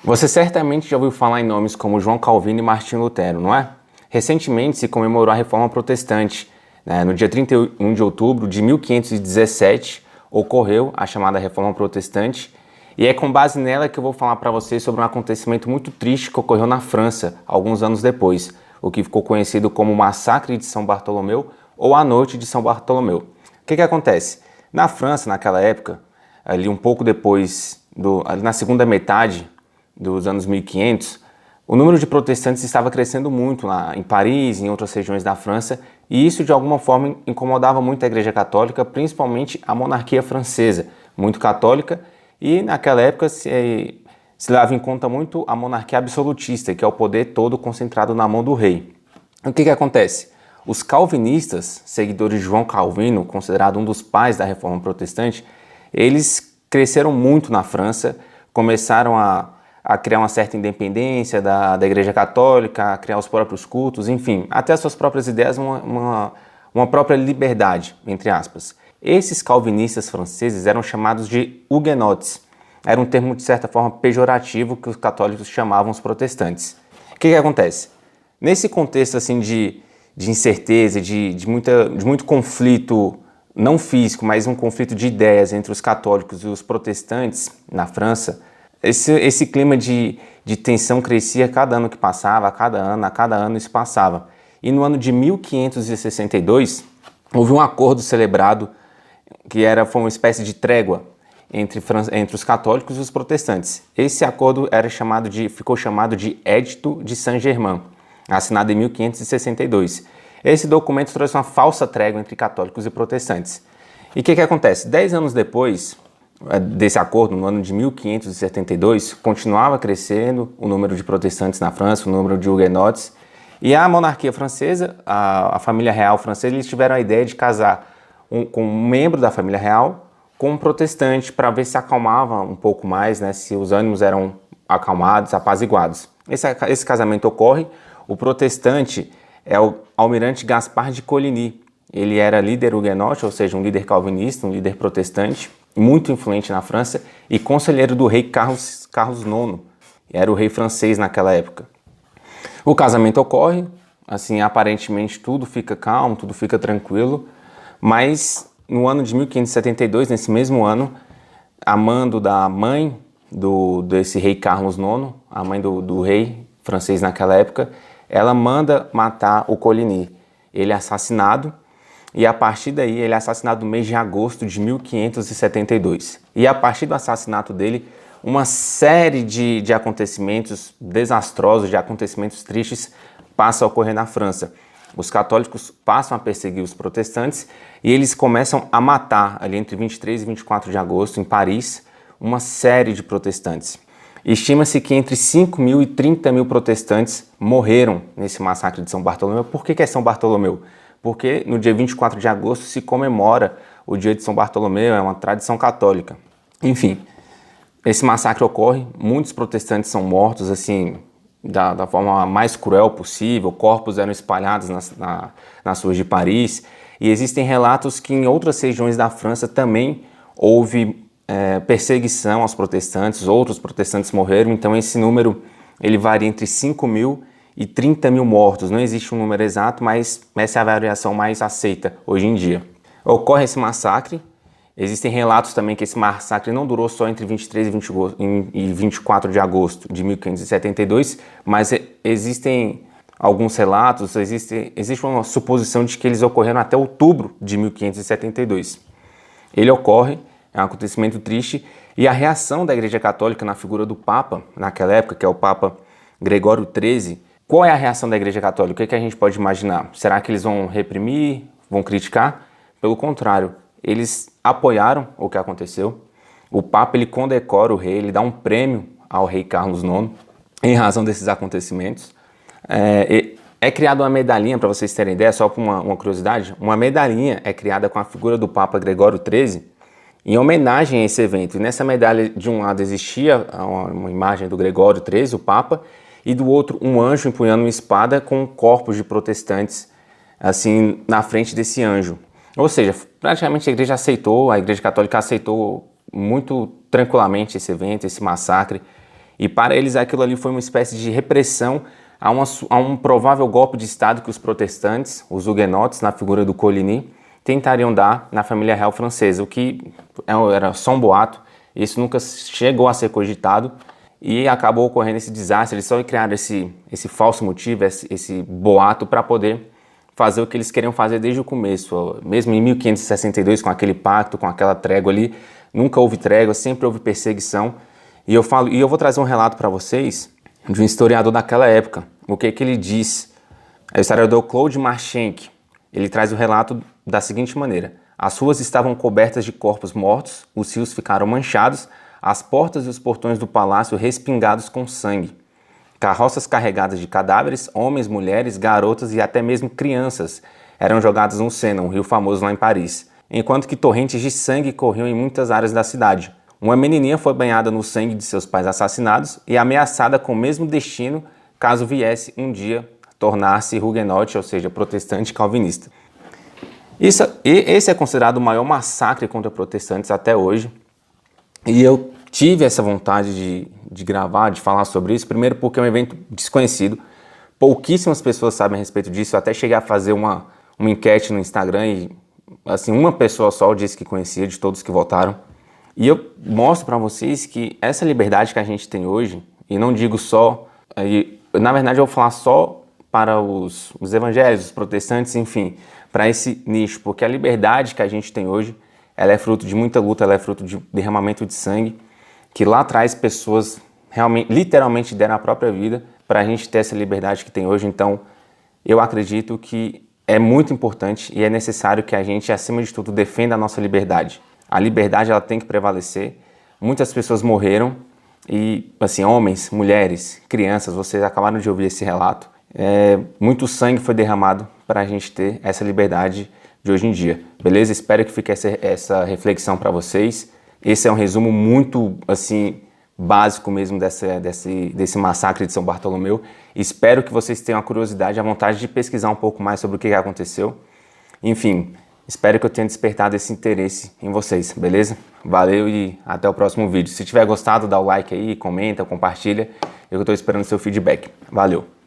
Você certamente já ouviu falar em nomes como João Calvino e Martinho Lutero, não é? Recentemente se comemorou a Reforma Protestante. No dia 31 de outubro de 1517 ocorreu a chamada Reforma Protestante, e é com base nela que eu vou falar para vocês sobre um acontecimento muito triste que ocorreu na França alguns anos depois, o que ficou conhecido como o Massacre de São Bartolomeu ou a Noite de São Bartolomeu. O que acontece? Na França, naquela época, ali um pouco depois, ali na segunda metade dos anos 1500, o número de protestantes estava crescendo muito lá em Paris e em outras regiões da França, e isso de alguma forma incomodava muito a Igreja Católica, principalmente a monarquia francesa, muito católica, e naquela época se leva em conta muito a monarquia absolutista, que é o poder todo concentrado na mão do rei. O que acontece? Os calvinistas, seguidores de João Calvino, considerado um dos pais da Reforma Protestante, eles cresceram muito na França, começaram a criar uma certa independência da Igreja Católica, a criar os próprios cultos, enfim, até as suas próprias ideias, uma própria liberdade, entre aspas. Esses calvinistas franceses eram chamados de huguenotes. Era um termo, de certa forma, pejorativo que os católicos chamavam os protestantes. O que acontece? Nesse contexto assim, de incerteza, de muito conflito, não físico, mas um conflito de ideias entre os católicos e os protestantes na França, esse clima de tensão crescia a cada ano que passava, a cada ano isso passava. E no ano de 1562, houve um acordo celebrado foi uma espécie de trégua entre os católicos e os protestantes. Esse acordo ficou chamado de Édito de Saint-Germain, assinado em 1562. Esse documento trouxe uma falsa trégua entre católicos e protestantes. E o que acontece? 10 anos depois desse acordo, no ano de 1572, continuava crescendo o número de protestantes na França, o número de huguenotes, e a monarquia francesa, a família real francesa, eles tiveram a ideia de casar com um membro da família real com um protestante para ver se acalmava um pouco mais, né, se os ânimos eram acalmados, apaziguados. Esse casamento ocorre. O protestante é o almirante Gaspar de Coligny. Ele era líder huguenote, ou seja, um líder calvinista, um líder protestante, muito influente na França e conselheiro do rei Carlos IX. Era o rei francês naquela época. O casamento ocorre, assim, aparentemente tudo fica calmo, tudo fica tranquilo, mas no ano de 1572, nesse mesmo ano, a mando da mãe desse rei Carlos IX, a mãe do rei francês naquela época, ela manda matar o Coligny. Ele é assassinado, e a partir daí ele é assassinado no mês de agosto de 1572. E a partir do assassinato dele, uma série de acontecimentos desastrosos, de acontecimentos tristes, passa a ocorrer na França. Os católicos passam a perseguir os protestantes e eles começam a matar, ali entre 23 e 24 de agosto, em Paris, uma série de protestantes. Estima-se que entre 5 mil e 30 mil protestantes morreram nesse massacre de São Bartolomeu. Por que é São Bartolomeu? Porque no dia 24 de agosto se comemora o dia de São Bartolomeu, é uma tradição católica. Enfim, esse massacre ocorre, muitos protestantes são mortos, assim, da forma mais cruel possível, corpos eram espalhados nas ruas de Paris, e existem relatos que em outras regiões da França também houve perseguição aos protestantes, outros protestantes morreram, então esse número ele varia entre 5 mil e 30 mil mortos, não existe um número exato, mas essa é a variação mais aceita hoje em dia. Ocorre esse massacre. Existem relatos também que esse massacre não durou só entre 23 e 24 de agosto de 1572, mas existem alguns relatos, existe uma suposição de que eles ocorreram até outubro de 1572. Ele ocorre, é um acontecimento triste, e a reação da Igreja Católica na figura do Papa, naquela época, que é o Papa Gregório XIII, qual é a reação da Igreja Católica? O que a gente pode imaginar? Será que eles vão reprimir, vão criticar? Pelo contrário, eles apoiaram o que aconteceu. O Papa ele condecora o rei, ele dá um prêmio ao rei Carlos IX em razão desses acontecimentos. É criada uma medalhinha, para vocês terem ideia, só por uma curiosidade, uma medalhinha é criada com a figura do Papa Gregório XIII em homenagem a esse evento. E nessa medalha, de um lado existia uma imagem do Gregório XIII, o Papa, e do outro um anjo empunhando uma espada com corpos de protestantes assim na frente desse anjo. Ou seja, praticamente a Igreja Católica aceitou muito tranquilamente esse evento, esse massacre, E para eles aquilo ali foi uma espécie de repressão a um provável golpe de Estado que os protestantes, os huguenotes, na figura do Coligny, tentariam dar na família real francesa, o que era só um boato, isso nunca chegou a ser cogitado e acabou ocorrendo esse desastre. Eles só criaram esse falso motivo, esse boato para poder fazer o que eles queriam fazer desde o começo. Mesmo em 1562, com aquele pacto, com aquela trégua ali, nunca houve trégua, sempre houve perseguição. E eu vou trazer um relato para vocês de um historiador daquela época. O que ele diz? É o historiador Claude Marchenck. Ele traz o relato da seguinte maneira: as ruas estavam cobertas de corpos mortos, os rios ficaram manchados, as portas e os portões do palácio respingados com sangue. Carroças carregadas de cadáveres, homens, mulheres, garotas e até mesmo crianças eram jogadas no Sena, um rio famoso lá em Paris, enquanto que torrentes de sangue corriam em muitas áreas da cidade. Uma menininha foi banhada no sangue de seus pais assassinados e ameaçada com o mesmo destino caso viesse um dia tornar-se huguenote, ou seja, protestante calvinista. Esse é considerado o maior massacre contra protestantes até hoje. E eu tive essa vontade de gravar, de falar sobre isso, primeiro porque é um evento desconhecido. Pouquíssimas pessoas sabem a respeito disso. Eu até cheguei a fazer uma enquete no Instagram e assim, uma pessoa só disse que conhecia, de todos que votaram. E eu mostro para vocês que essa liberdade que a gente tem hoje, e não digo só, na verdade eu vou falar só para os evangélicos, os protestantes, enfim, para esse nicho, porque a liberdade que a gente tem hoje, ela é fruto de muita luta, ela é fruto de derramamento de sangue, que lá atrás pessoas realmente, literalmente deram a própria vida para a gente ter essa liberdade que tem hoje. Então, eu acredito que é muito importante e é necessário que a gente, acima de tudo, defenda a nossa liberdade. A liberdade, ela tem que prevalecer. Muitas pessoas morreram e, assim, homens, mulheres, crianças, vocês acabaram de ouvir esse relato. Muito sangue foi derramado para a gente ter essa liberdade de hoje em dia, beleza? Espero que fique essa reflexão para vocês. Esse é um resumo muito, assim, básico mesmo desse massacre de São Bartolomeu. Espero que vocês tenham a curiosidade, a vontade de pesquisar um pouco mais sobre o que aconteceu. Enfim, espero que eu tenha despertado esse interesse em vocês, beleza? Valeu e até o próximo vídeo. Se tiver gostado, dá o like aí, comenta, compartilha. Eu estou esperando seu feedback. Valeu!